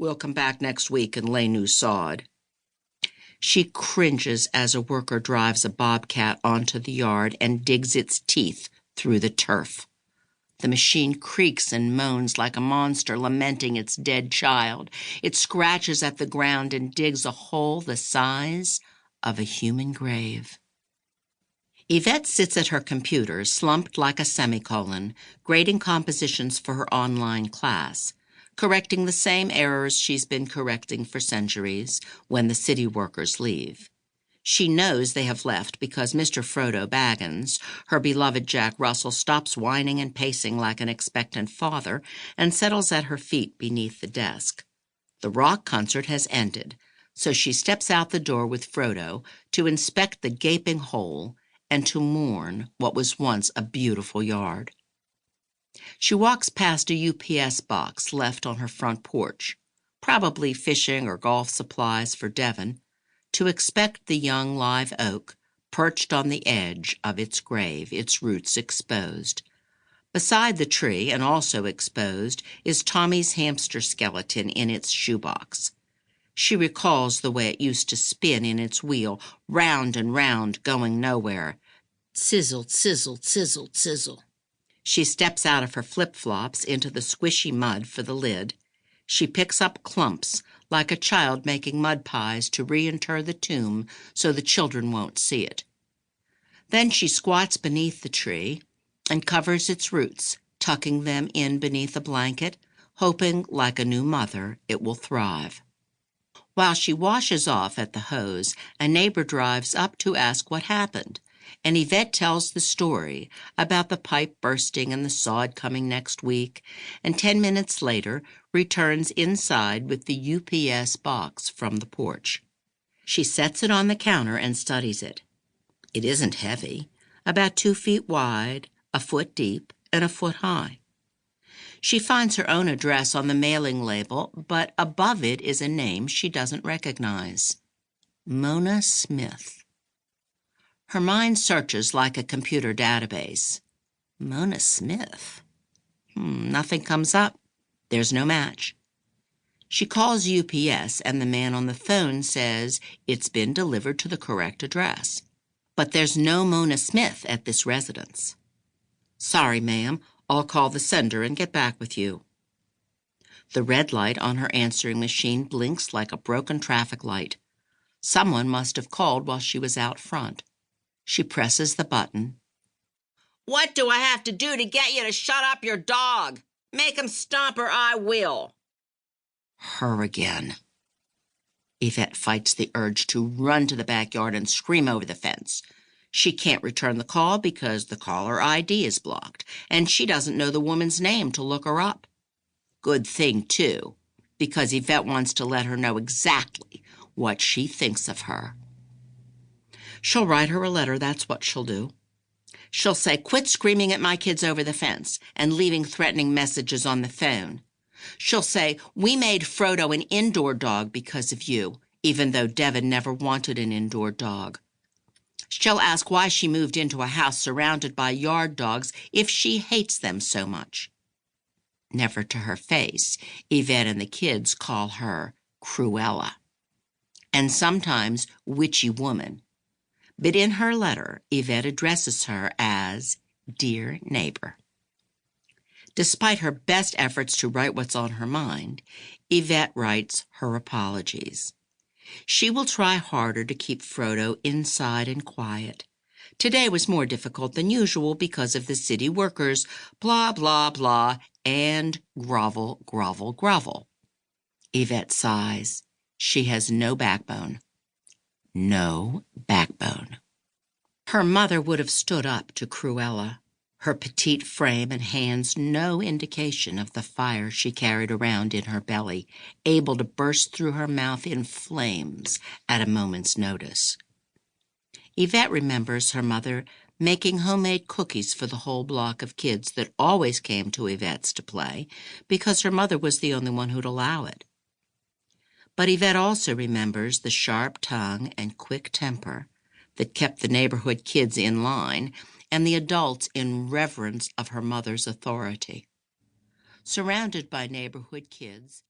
We'll come back next week and lay new sod. She cringes as a worker drives a bobcat onto the yard and digs its teeth through the turf. The machine creaks and moans like a monster lamenting its dead child. It scratches at the ground and digs a hole the size of a human grave. Yvette sits at her computer, slumped like a semicolon, grading compositions for her online class, correcting the same errors she's been correcting for centuries when the city workers leave. She knows they have left because Mr. Frodo Baggins, her beloved Jack Russell, stops whining and pacing like an expectant father and settles at her feet beneath the desk. The rock concert has ended, so she steps out the door with Frodo to inspect the gaping hole and to mourn what was once a beautiful yard. She walks past a UPS box left on her front porch, probably fishing or golf supplies for Devon, to expect the young live oak perched on the edge of its grave, its roots exposed. Beside the tree, and also exposed, is Tommy's hamster skeleton in its shoebox. She recalls the way it used to spin in its wheel, round and round, going nowhere. Sizzle, sizzle, sizzle, sizzle. She steps out of her flip-flops into the squishy mud for the lid. She picks up clumps, like a child making mud pies to reinter the tomb so the children won't see it. Then she squats beneath the tree and covers its roots, tucking them in beneath a blanket, hoping, like a new mother, it will thrive. While she washes off at the hose, a neighbor drives up to ask what happened, and Yvette tells the story about the pipe bursting and the sod coming next week, and 10 minutes later returns inside with the UPS box from the porch. She sets it on the counter and studies it. It isn't heavy, about 2 feet wide, a foot deep, and a foot high. She finds her own address on the mailing label, but above it is a name she doesn't recognize. Mona Smith. Her mind searches like a computer database. Mona Smith. Nothing comes up. There's no match. She calls UPS, and the man on the phone says it's been delivered to the correct address. But there's no Mona Smith at this residence. Sorry, ma'am. I'll call the sender and get back with you. The red light on her answering machine blinks like a broken traffic light. Someone must have called while she was out front. She presses the button. What do I have to do to get you to shut up your dog? Make him stomp or I will. Her again. Yvette fights the urge to run to the backyard and scream over the fence. She can't return the call because the caller ID is blocked, and she doesn't know the woman's name to look her up. Good thing, too, because Yvette wants to let her know exactly what she thinks of her. She'll write her a letter, that's what she'll do. She'll say, quit screaming at my kids over the fence and leaving threatening messages on the phone. She'll say, we made Frodo an indoor dog because of you, even though Devon never wanted an indoor dog. She'll ask why she moved into a house surrounded by yard dogs if she hates them so much. Never to her face, Yvette and the kids call her Cruella, and sometimes Witchy Woman. But in her letter, Yvette addresses her as Dear Neighbor. Despite her best efforts to write what's on her mind, Yvette writes her apologies. She will try harder to keep Frodo inside and quiet. Today was more difficult than usual because of the city workers, blah, blah, blah, and grovel, grovel, grovel. Yvette sighs. She has no backbone. No backbone. Her mother would have stood up to Cruella, her petite frame and hands no indication of the fire she carried around in her belly, able to burst through her mouth in flames at a moment's notice. Yvette remembers her mother making homemade cookies for the whole block of kids that always came to Yvette's to play because her mother was the only one who'd allow it. But Yvette also remembers the sharp tongue and quick temper that kept the neighborhood kids in line and the adults in reverence of her mother's authority. Surrounded by neighborhood kids,